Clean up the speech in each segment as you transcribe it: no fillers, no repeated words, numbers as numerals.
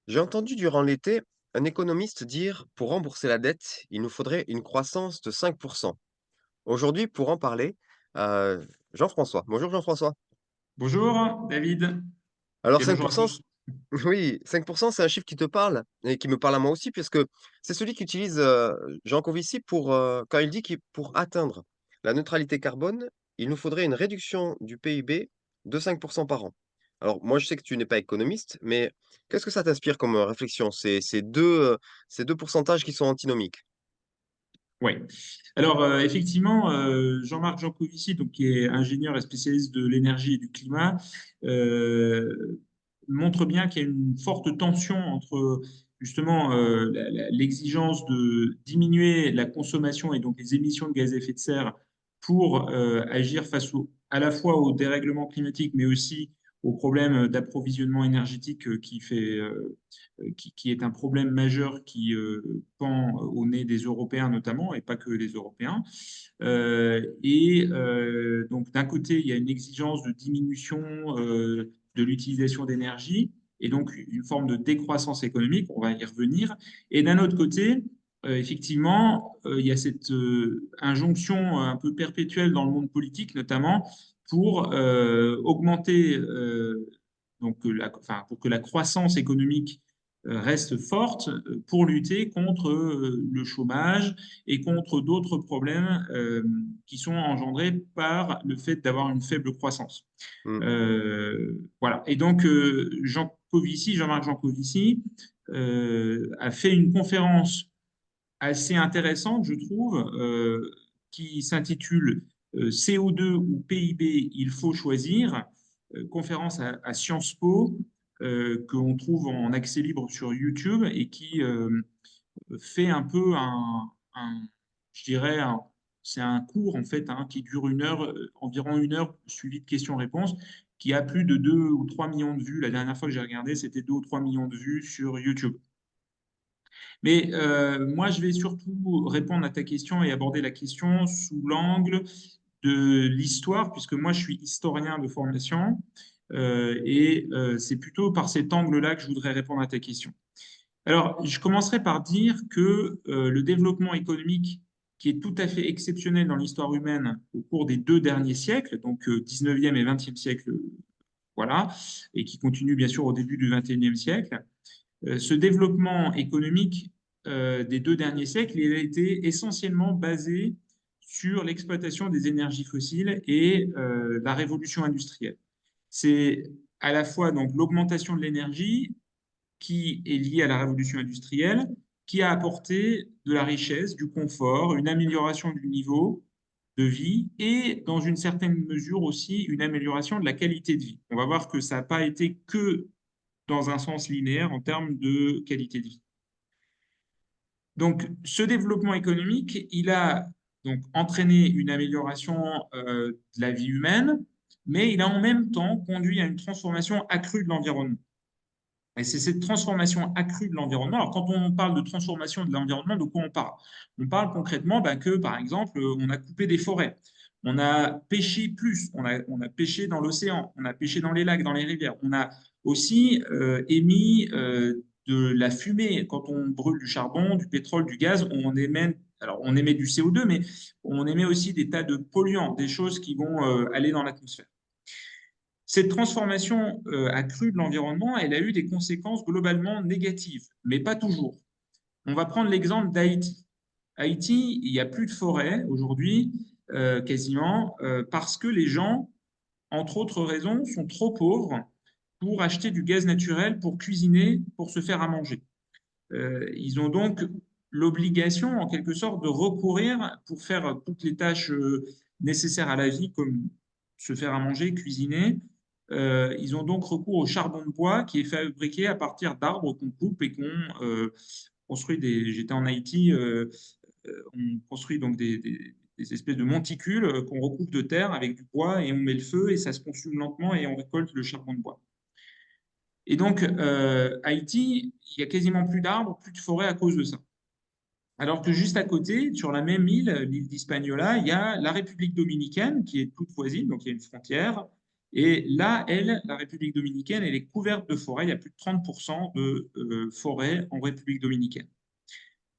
J'ai entendu durant l'été un économiste dire, pour rembourser la dette, il nous faudrait une croissance de 5%. Aujourd'hui, pour en parler, Jean-François. Bonjour Jean-François. Bonjour David Alors et bonjour à 5%, tous. oui, 5%, c'est un chiffre qui te parle et qui me parle à moi aussi, puisque c'est celui qu'utilise Jean Covici pour, quand il dit que pour atteindre la neutralité carbone, il nous faudrait une réduction du PIB de 5% par an. Alors moi, je sais que tu n'es pas économiste, mais qu'est-ce que ça t'inspire comme réflexion, ces deux pourcentages qui sont antinomiques? Oui. Alors effectivement, Jean-Marc Jancovici, donc qui est ingénieur et spécialiste de l'énergie et du climat, montre bien qu'il y a une forte tension entre justement l'exigence de diminuer la consommation et donc les émissions de gaz à effet de serre pour agir face à la fois au dérèglement climatique, mais aussi au problème d'approvisionnement énergétique qui est un problème majeur qui pend au nez des Européens notamment, et pas que les Européens. Donc, d'un côté, il y a une exigence de diminution de l'utilisation d'énergie, et donc une forme de décroissance économique, on va y revenir. Et d'un autre côté, effectivement, il y a cette injonction un peu perpétuelle dans le monde politique, notamment, pour augmenter, pour que la croissance économique reste forte pour lutter contre le chômage et contre d'autres problèmes qui sont engendrés par le fait d'avoir une faible croissance. Hmm. Voilà. Et donc, Jean-Marc Jancovici, a fait une conférence assez intéressante, je trouve, qui s'intitule CO2 ou PIB, il faut choisir, conférence à Sciences Po, qu'on trouve en accès libre sur YouTube et qui fait un peu je dirais, c'est un cours en fait qui dure une heure, environ une heure, suivi de questions-réponses, qui a plus de 2 ou 3 millions de vues. La dernière fois que j'ai regardé, c'était 2 ou 3 millions de vues sur YouTube. Mais moi, je vais surtout répondre à ta question et aborder la question sous l'angle de l'histoire, puisque moi, je suis historien de formation, c'est plutôt par cet angle-là que je voudrais répondre à ta question. Alors, je commencerai par dire que le développement économique, qui est tout à fait exceptionnel dans l'histoire humaine au cours des 2 derniers siècles, donc 19e et 20e siècle, voilà, et qui continue bien sûr au début du 21e siècle, ce développement économique des 2 derniers siècles, il a été essentiellement basé sur l'exploitation des énergies fossiles et la révolution industrielle. C'est à la fois donc l'augmentation de l'énergie qui est liée à la révolution industrielle, qui a apporté de la richesse, du confort, une amélioration du niveau de vie et, dans une certaine mesure aussi, une amélioration de la qualité de vie. On va voir que ça n'a pas été que dans un sens linéaire en termes de qualité de vie. Donc, ce développement économique, il a donc entraîné une amélioration de la vie humaine, mais il a en même temps conduit à une transformation accrue de l'environnement. Et c'est cette transformation accrue de l'environnement. Alors, quand on parle de transformation de l'environnement, de quoi on parle? On parle concrètement que, par exemple, on a coupé des forêts, on a pêché plus, on a pêché dans l'océan, on a pêché dans les lacs, dans les rivières, on a aussi émis de la fumée. Quand on brûle du charbon, du pétrole, du gaz, on émet du CO2, mais on émet aussi des tas de polluants, des choses qui vont aller dans l'atmosphère. Cette transformation accrue de l'environnement, elle a eu des conséquences globalement négatives, mais pas toujours. On va prendre l'exemple d'Haïti. Haïti, il n'y a plus de forêt aujourd'hui, quasiment, parce que les gens, entre autres raisons, sont trop pauvres pour acheter du gaz naturel, pour cuisiner, pour se faire à manger. Ils ont donc l'obligation, en quelque sorte, de recourir pour faire toutes les tâches nécessaires à la vie, comme se faire à manger, cuisiner. Ils ont donc recours au charbon de bois qui est fabriqué à partir d'arbres qu'on coupe et qu'on construit des. J'étais en Haïti, on construit donc des espèces de monticules qu'on recoupe de terre avec du bois et on met le feu et ça se consume lentement et on récolte le charbon de bois. Et donc, Haïti, il y a quasiment plus d'arbres, plus de forêts à cause de ça. Alors que juste à côté, sur la même île, l'île d'Hispaniola, il y a la République dominicaine qui est toute voisine, donc il y a une frontière, Et là, la République dominicaine, elle est couverte de forêts. Il y a plus de 30% de forêts en République dominicaine.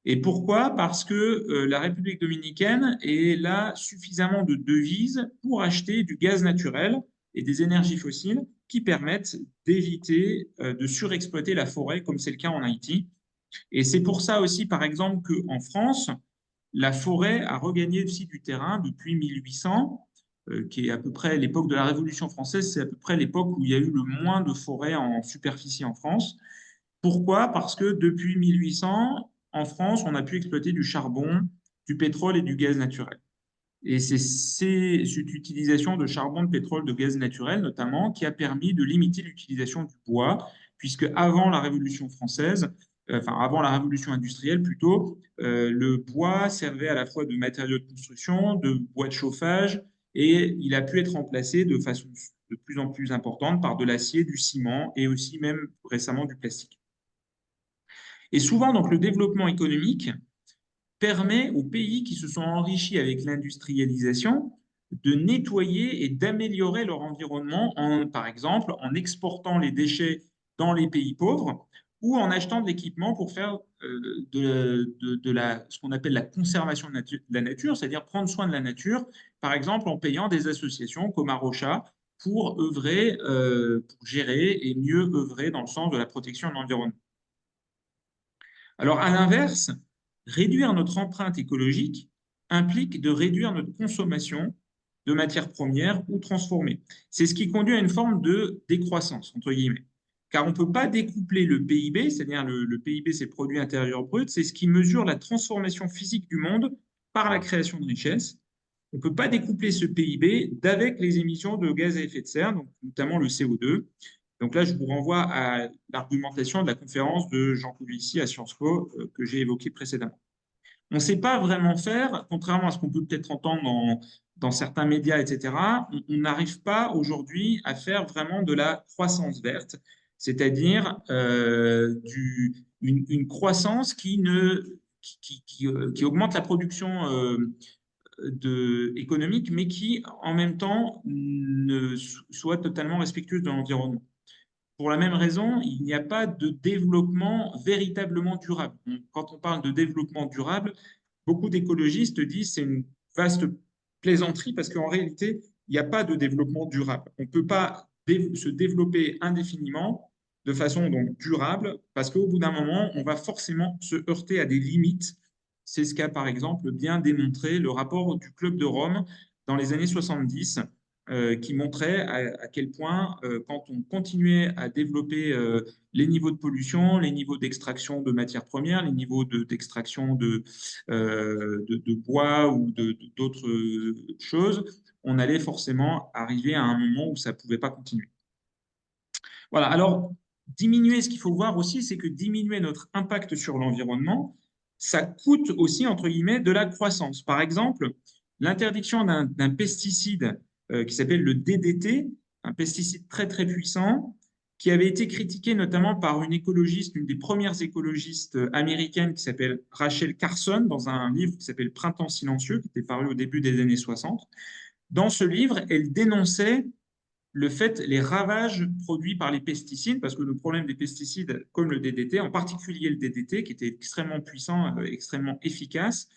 Et pourquoi? Parce que la République dominicaine est là suffisamment de devises pour acheter du gaz naturel et des énergies fossiles qui permettent d'éviter de surexploiter la forêt, comme c'est le cas en Haïti. Et c'est pour ça aussi, par exemple, qu'en France, la forêt a regagné aussi du terrain depuis 1800, qui est à peu près l'époque de la Révolution française, c'est à peu près l'époque où il y a eu le moins de forêts en superficie en France. Pourquoi? Parce que depuis 1800, en France, on a pu exploiter du charbon, du pétrole et du gaz naturel. Et c'est cette utilisation de charbon, de pétrole, de gaz naturel notamment qui a permis de limiter l'utilisation du bois, puisque avant la Révolution française, enfin avant la Révolution industrielle plutôt, le bois servait à la fois de matériau de construction, de bois de chauffage, et il a pu être remplacé de façon de plus en plus importante par de l'acier, du ciment et aussi même récemment du plastique. Et souvent, donc, le développement économique permet aux pays qui se sont enrichis avec l'industrialisation de nettoyer et d'améliorer leur environnement, par exemple en exportant les déchets dans les pays pauvres ou en achetant de l'équipement pour faire ce qu'on appelle la conservation de la nature, c'est-à-dire prendre soin de la nature, par exemple en payant des associations comme Arocha pour œuvrer, pour gérer et mieux œuvrer dans le sens de la protection de l'environnement. Alors, à l'inverse, réduire notre empreinte écologique implique de réduire notre consommation de matières premières ou transformées. C'est ce qui conduit à une forme de décroissance, entre guillemets. Car on ne peut pas découpler le PIB, c'est-à-dire le PIB, c'est le produit intérieur brut, c'est ce qui mesure la transformation physique du monde par la création de richesses. On ne peut pas découpler ce PIB d'avec les émissions de gaz à effet de serre, donc notamment le CO2. Donc là, je vous renvoie à l'argumentation de la conférence de Jean Covici à Sciences Po que j'ai évoquée précédemment. On ne sait pas vraiment faire, contrairement à ce qu'on peut peut-être entendre dans certains médias, etc., on n'arrive pas aujourd'hui à faire vraiment de la croissance verte, c'est-à-dire une croissance qui augmente la production économique, mais qui en même temps ne soit totalement respectueuse de l'environnement. Pour la même raison, il n'y a pas de développement véritablement durable. Quand on parle de développement durable, beaucoup d'écologistes disent que c'est une vaste plaisanterie parce qu'en réalité, il n'y a pas de développement durable. On ne peut pas se développer indéfiniment de façon donc durable parce qu'au bout d'un moment, on va forcément se heurter à des limites. C'est ce qu'a par exemple bien démontré le rapport du Club de Rome dans les années 70 qui montrait à quel point, quand on continuait à développer les niveaux de pollution, les niveaux d'extraction de matières premières, les niveaux d'extraction de bois ou d'autres choses, on allait forcément arriver à un moment où ça ne pouvait pas continuer. Voilà, alors diminuer, ce qu'il faut voir aussi, c'est que diminuer notre impact sur l'environnement, ça coûte aussi, entre guillemets, de la croissance. Par exemple, l'interdiction d'un pesticide qui s'appelle le DDT, un pesticide très très puissant, qui avait été critiqué notamment par une écologiste, une des premières écologistes américaines qui s'appelle Rachel Carson, dans un livre qui s'appelle Printemps silencieux, qui était paru au début des années 60. Dans ce livre, elle dénonçait le fait, les ravages produits par les pesticides, parce que le problème des pesticides comme le DDT, en particulier le DDT, qui était extrêmement puissant, extrêmement efficace,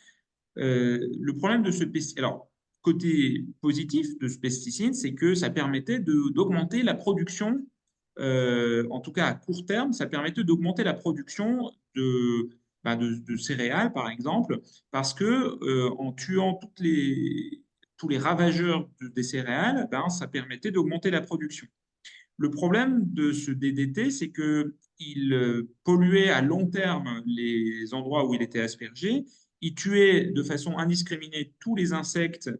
le problème de ce pesticide, alors côté positif de ce pesticide, c'est que ça permettait d'augmenter la production, en tout cas à court terme, ça permettait d'augmenter la production de céréales, par exemple, parce que en tuant tous les ravageurs des céréales, ben, ça permettait d'augmenter la production. Le problème de ce DDT, c'est qu'il polluait à long terme les endroits où il était aspergé, il tuait de façon indiscriminée tous les insectes,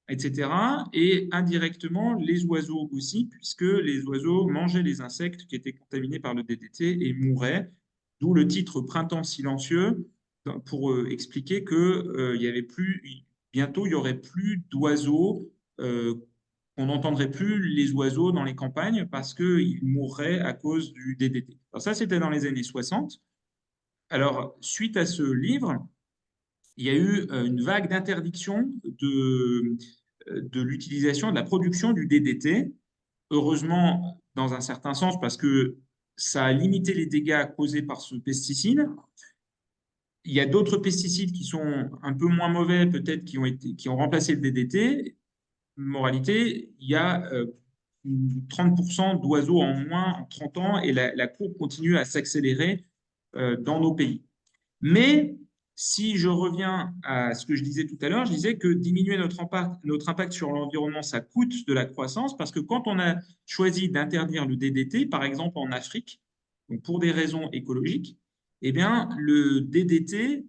etc. Et indirectement les oiseaux aussi, puisque les oiseaux mangeaient les insectes qui étaient contaminés par le DDT et mouraient, d'où le titre Printemps silencieux, pour expliquer que il y avait plus, bientôt il y aurait plus d'oiseaux, on n'entendrait plus les oiseaux dans les campagnes parce qu'ils mourraient à cause du DDT. Alors ça, c'était dans les années 60. Alors, suite à ce livre, il y a eu une vague d'interdiction de l'utilisation, de la production du DDT heureusement, dans un certain sens, parce que ça a limité les dégâts causés par ce pesticide. Il y a d'autres pesticides qui sont un peu moins mauvais, peut-être, qui ont remplacé le DDT. Moralité, il y a 30% d'oiseaux en moins en 30 ans et la courbe continue à s'accélérer dans nos pays. Mais si je reviens à ce que je disais tout à l'heure, je disais que diminuer notre impact sur l'environnement, ça coûte de la croissance parce que quand on a choisi d'interdire le DDT, par exemple en Afrique, donc pour des raisons écologiques, eh bien, le DDT,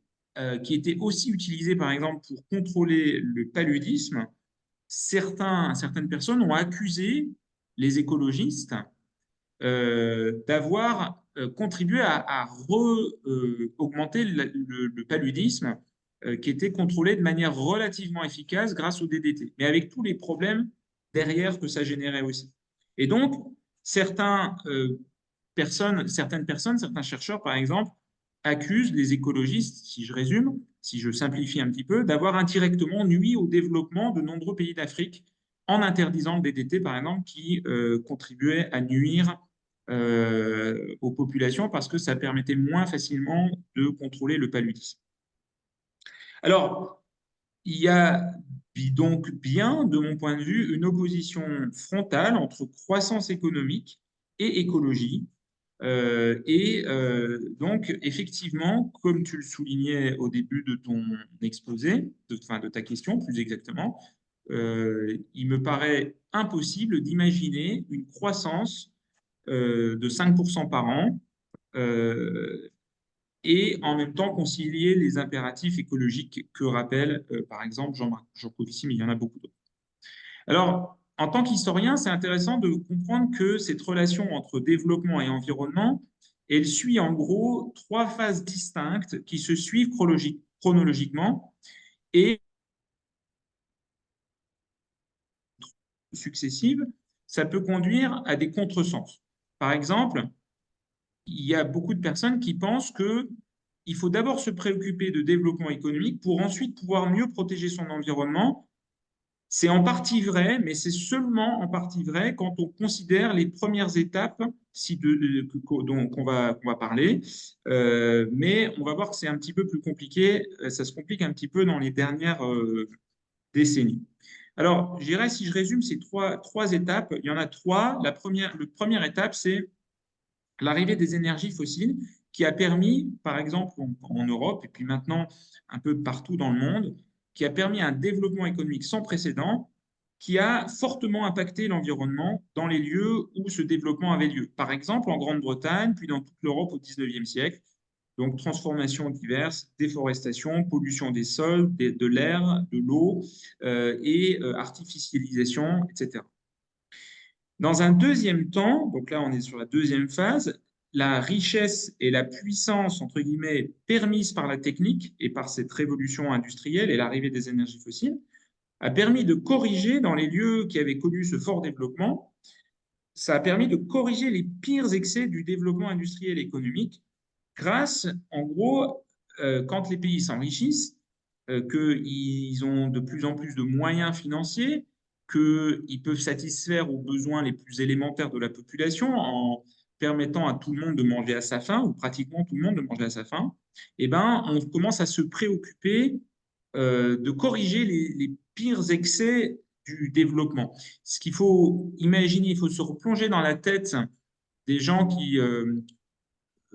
qui était aussi utilisé par exemple pour contrôler le paludisme, certaines personnes ont accusé les écologistes d'avoir contribué à augmenter le paludisme qui était contrôlé de manière relativement efficace grâce au DDT, mais avec tous les problèmes derrière que ça générait aussi. Et donc, certaines personnes, certains chercheurs, par exemple, accusent les écologistes, si je résume, si je simplifie un petit peu, d'avoir indirectement nui au développement de nombreux pays d'Afrique en interdisant le DDT, par exemple, qui contribuait à nuire aux populations parce que ça permettait moins facilement de contrôler le paludisme. Alors, il y a donc bien, de mon point de vue, une opposition frontale entre croissance économique et écologie. Donc, effectivement, comme tu le soulignais au début de ton exposé, de ta question plus exactement, il me paraît impossible d'imaginer une croissance de 5% par an euh, et en même temps concilier les impératifs écologiques que rappelle, par exemple, Jean-Marc Jancovici, mais il y en a beaucoup d'autres. Alors, en tant qu'historien, c'est intéressant de comprendre que cette relation entre développement et environnement, elle suit en gros trois phases distinctes qui se suivent chronologiquement et successives, ça peut conduire à des contresens. Par exemple, il y a beaucoup de personnes qui pensent que il faut d'abord se préoccuper de développement économique pour ensuite pouvoir mieux protéger son environnement. C'est en partie vrai, mais c'est seulement en partie vrai quand on considère les premières étapes dont on va parler. Mais on va voir que c'est un petit peu plus compliqué. Ça se complique un petit peu dans les dernières décennies. Alors, je dirais, si je résume ces trois étapes, il y en a trois. La première étape, c'est l'arrivée des énergies fossiles qui a permis, par exemple en Europe et puis maintenant un peu partout dans le monde, qui a permis un développement économique sans précédent qui a fortement impacté l'environnement dans les lieux où ce développement avait lieu. Par exemple, en Grande-Bretagne, puis dans toute l'Europe au XIXe siècle. Donc, transformations diverses, déforestation, pollution des sols, de l'air, de l'eau et artificialisation, etc. Dans un deuxième temps, donc là on est sur la deuxième phase, la richesse et la puissance, entre guillemets, permise par la technique et par cette révolution industrielle et l'arrivée des énergies fossiles, a permis de corriger dans les lieux qui avaient connu ce fort développement, ça a permis de corriger les pires excès du développement industriel et économique grâce, en gros, quand les pays s'enrichissent, qu'ils ont de plus en plus de moyens financiers, qu'ils peuvent satisfaire aux besoins les plus élémentaires de la population en permettant à tout le monde de manger à sa faim, ou pratiquement tout le monde de manger à sa faim, eh ben, on commence à se préoccuper de corriger les pires excès du développement. Ce qu'il faut imaginer, il faut se replonger dans la tête des gens qui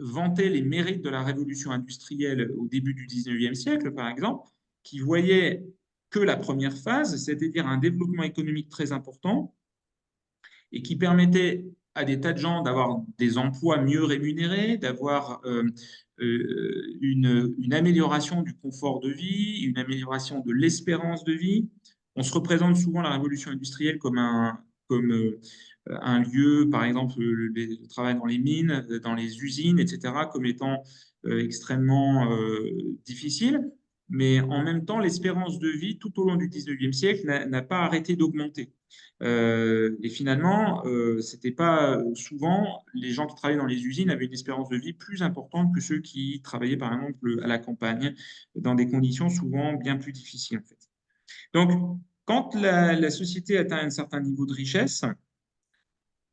vantaient les mérites de la révolution industrielle au début du 19e siècle, par exemple, qui voyaient que la première phase, c'est-à-dire un développement économique très important et qui permettait à des tas de gens d'avoir des emplois mieux rémunérés, d'avoir une amélioration du confort de vie, une amélioration de l'espérance de vie. On se représente souvent la révolution industrielle comme un lieu, par exemple, le travail dans les mines, dans les usines, etc., comme étant extrêmement difficile. Mais en même temps, l'espérance de vie tout au long du 19e siècle n'a pas arrêté d'augmenter. Et finalement, c'était pas souvent les gens qui travaillaient dans les usines avaient une espérance de vie plus importante que ceux qui travaillaient par exemple à la campagne dans des conditions souvent bien plus difficiles en fait. Donc, quand la société atteint un certain niveau de richesse,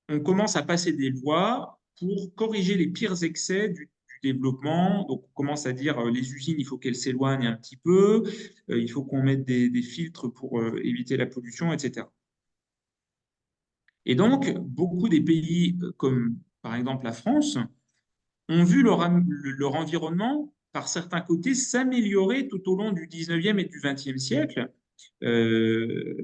on commence à passer des lois pour corriger les pires excès du développement. Donc, on commence à dire les usines, il faut qu'elles s'éloignent un petit peu, il faut qu'on mette des filtres pour éviter la pollution, etc. Et donc, beaucoup des pays comme par exemple la France ont vu leur environnement, par certains côtés, s'améliorer tout au long du 19e et du 20e siècle. Euh,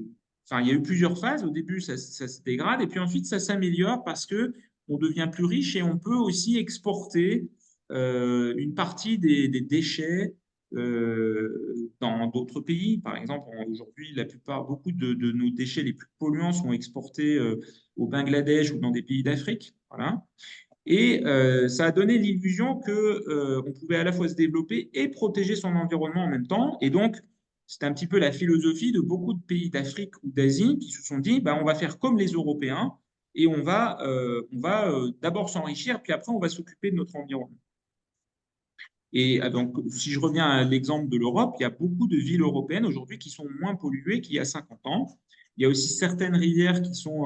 enfin, il y a eu plusieurs phases. Au début, ça se dégrade, et puis ensuite, ça s'améliore parce que on devient plus riche et on peut aussi exporter une partie des déchets dans d'autres pays. Par exemple, aujourd'hui, beaucoup de nos déchets les plus polluants sont exportés au Bangladesh ou dans des pays d'Afrique. Voilà. Et ça a donné l'illusion que on pouvait à la fois se développer et protéger son environnement en même temps. Et donc, c'est un petit peu la philosophie de beaucoup de pays d'Afrique ou d'Asie qui se sont dit, bah, on va faire comme les Européens et on va d'abord s'enrichir, puis après on va s'occuper de notre environnement. Et donc, si je reviens à l'exemple de l'Europe, il y a beaucoup de villes européennes aujourd'hui qui sont moins polluées qu'il y a 50 ans. Il y a aussi certaines rivières qui sont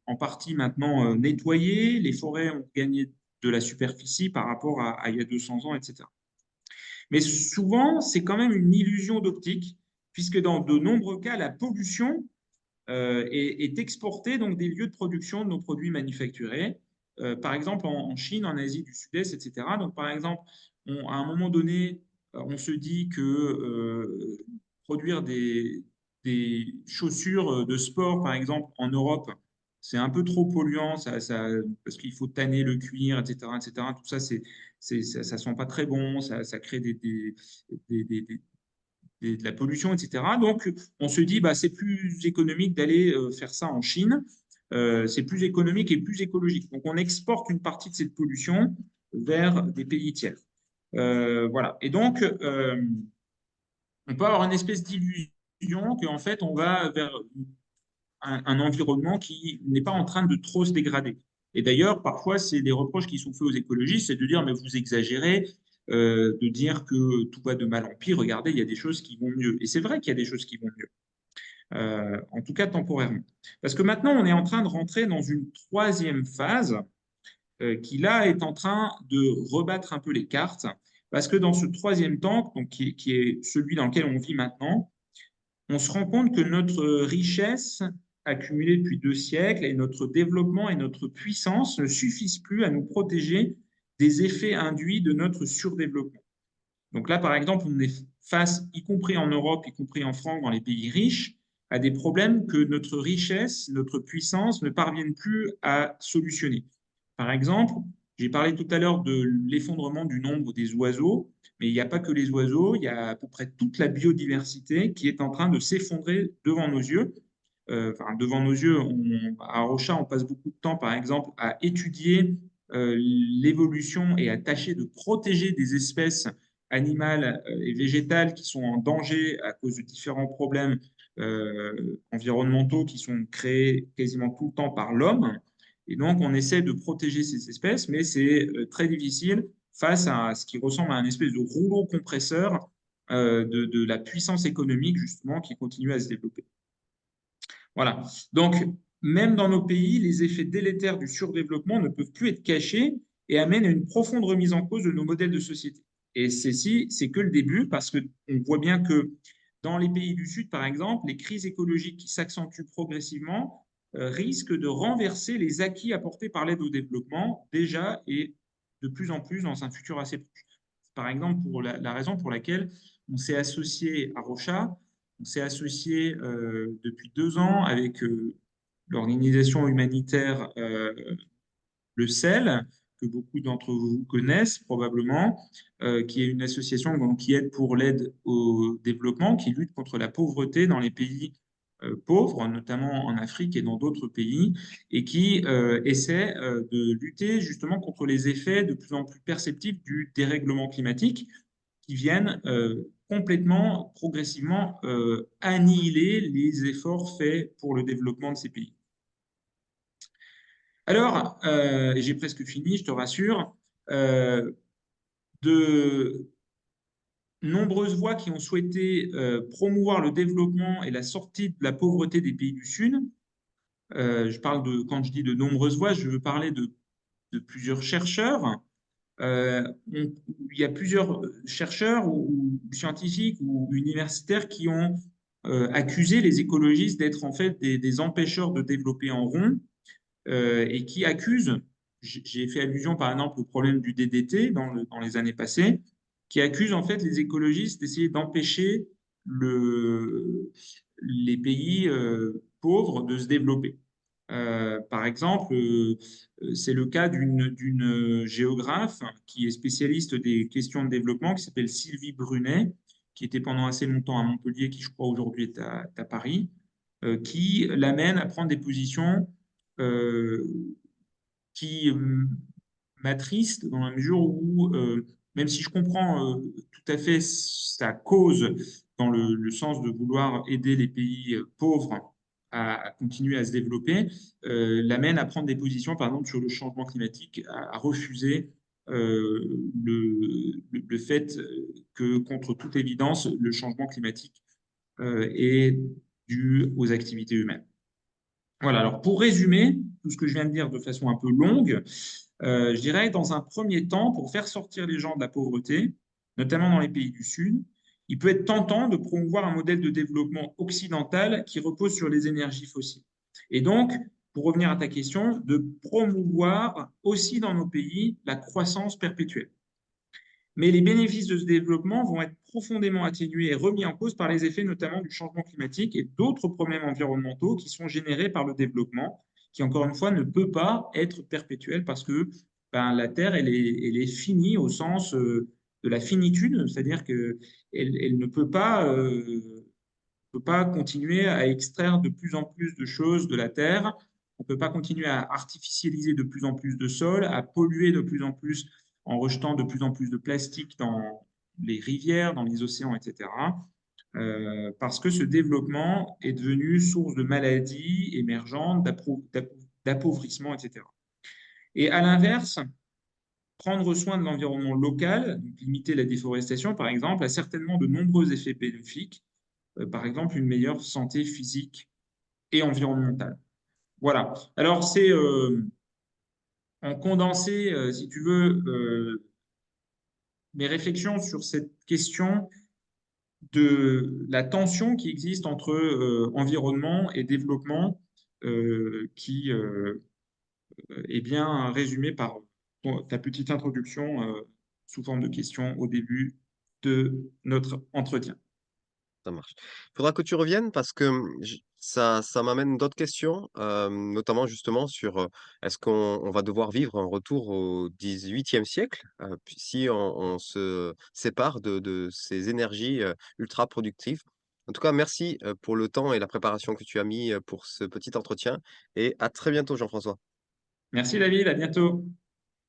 en partie maintenant nettoyées. Les forêts ont gagné de la superficie par rapport à il y a 200 ans, etc. Mais souvent, c'est quand même une illusion d'optique, puisque dans de nombreux cas, la pollution est exportée donc des lieux de production de nos produits manufacturés. Par exemple, en Chine, en Asie du Sud-Est, etc. Donc, par exemple, à un moment donné, on se dit que produire des chaussures de sport, par exemple, en Europe, c'est un peu trop polluant, parce qu'il faut tanner le cuir, etc., etc. Tout ça, ça sent pas très bon, ça crée des, des- des- de la pollution, etc. Donc, on se dit, bah, c'est plus économique d'aller faire ça en Chine. C'est plus économique et plus écologique. Donc, on exporte une partie de cette pollution vers des pays tiers. Voilà. Et donc, on peut avoir une espèce d'illusion qu'en fait, on va vers un environnement qui n'est pas en train de trop se dégrader. Et d'ailleurs, parfois, c'est des reproches qui sont faits aux écologistes, c'est de dire, mais vous exagérez, de dire que tout va de mal en pire, regardez, il y a des choses qui vont mieux. Et c'est vrai qu'il y a des choses qui vont mieux, en tout cas temporairement. Parce que maintenant, on est en train de rentrer dans une troisième phase qui, là, est en train de rebattre un peu les cartes. Parce que dans ce troisième temps, donc, qui est celui dans lequel on vit maintenant, on se rend compte que notre richesse accumulée depuis 2 siècles et notre développement et notre puissance ne suffisent plus à nous protéger des effets induits de notre surdéveloppement. Donc là, par exemple, on est face, y compris en Europe, y compris en France, dans les pays riches, à des problèmes que notre richesse, notre puissance ne parviennent plus à solutionner. Par exemple, j'ai parlé tout à l'heure de l'effondrement du nombre des oiseaux, mais il n'y a pas que les oiseaux, il y a à peu près toute la biodiversité qui est en train de s'effondrer devant nos yeux. Enfin, devant nos yeux, à Rocha, on passe beaucoup de temps, par exemple, à étudier l'évolution et à tâcher de protéger des espèces animales et végétales qui sont en danger à cause de différents problèmes environnementaux qui sont créés quasiment tout le temps par l'homme. Et donc, on essaie de protéger ces espèces, mais c'est très difficile face à ce qui ressemble à un espèce de rouleau compresseur de la puissance économique, justement, qui continue à se développer. Voilà. Donc, même dans nos pays, les effets délétères du surdéveloppement ne peuvent plus être cachés et amènent à une profonde remise en cause de nos modèles de société. Et c'est que le début, parce qu'on voit bien que dans les pays du Sud, par exemple, les crises écologiques qui s'accentuent progressivement risquent de renverser les acquis apportés par l'aide au développement, déjà et de plus en plus dans un futur assez proche. Par exemple, pour la raison pour laquelle on s'est associé à Rocha, on s'est associé depuis 2 ans avec l'organisation humanitaire Le Sel, que beaucoup d'entre vous connaissent probablement, qui est une association donc, qui aide pour l'aide au développement, qui lutte contre la pauvreté dans les pays pauvres, notamment en Afrique et dans d'autres pays, et qui essaie de lutter justement contre les effets de plus en plus perceptibles du dérèglement climatique qui viennent complètement, progressivement annihiler les efforts faits pour le développement de ces pays. Alors, j'ai presque fini, je te rassure, euh, de nombreuses voix qui ont souhaité promouvoir le développement et la sortie de la pauvreté des pays du Sud Quand je dis de nombreuses voix, je veux parler de plusieurs chercheurs. Euh, on- il y a plusieurs chercheurs ou scientifiques ou universitaires qui ont accusé les écologistes d'être en fait des empêcheurs de développer en rond et qui accusent, j'ai fait allusion par exemple au problème du DDT dans les années passées, qui accusent en fait les écologistes d'essayer d'empêcher les pays pauvres de se développer. Par exemple, c'est le cas d'une géographe qui est spécialiste des questions de développement, qui s'appelle Sylvie Brunet, qui était pendant assez longtemps à Montpellier, qui je crois aujourd'hui est à Paris, qui l'amène à prendre des positions euh, qui m'attriste dans la mesure où, même si je comprends tout à fait sa cause dans le sens de vouloir aider les pays pauvres à continuer à se développer, l'amène à prendre des positions, par exemple, sur le changement climatique, à refuser le fait que, contre toute évidence, le changement climatique est dû aux activités humaines. Voilà, alors pour résumer tout ce que je viens de dire de façon un peu longue, je dirais dans un premier temps, pour faire sortir les gens de la pauvreté, notamment dans les pays du Sud, il peut être tentant de promouvoir un modèle de développement occidental qui repose sur les énergies fossiles. Et donc, pour revenir à ta question, de promouvoir aussi dans nos pays la croissance perpétuelle. Mais les bénéfices de ce développement vont être profondément atténués et remis en cause par les effets notamment du changement climatique et d'autres problèmes environnementaux qui sont générés par le développement, qui encore une fois ne peut pas être perpétuel parce que ben, la Terre, elle est finie au sens de la finitude, c'est-à-dire qu'elle elle ne peut pas continuer à extraire de plus en plus de choses de la Terre. On ne peut pas continuer à artificialiser de plus en plus de sols, à polluer de plus en plus en rejetant de plus en plus de plastique dans les rivières, dans les océans, etc. Parce que ce développement est devenu source de maladies émergentes, d'appauvrissement, etc. Et à l'inverse, prendre soin de l'environnement local, limiter la déforestation, par exemple, a certainement de nombreux effets bénéfiques, par exemple une meilleure santé physique et environnementale. Voilà. Alors, c'est en condensé, si tu veux, mes réflexions sur cette question de la tension qui existe entre environnement et développement, qui est bien résumée par ta petite introduction sous forme de questions au début de notre entretien. Ça marche. Il faudra que tu reviennes parce que ça m'amène d'autres questions, notamment justement sur est-ce qu'on va devoir vivre un retour au XVIIIe siècle si on se sépare de ces énergies ultra productives. En tout cas, merci pour le temps et la préparation que tu as mis pour ce petit entretien et à très bientôt, Jean-François. Merci David, à bientôt.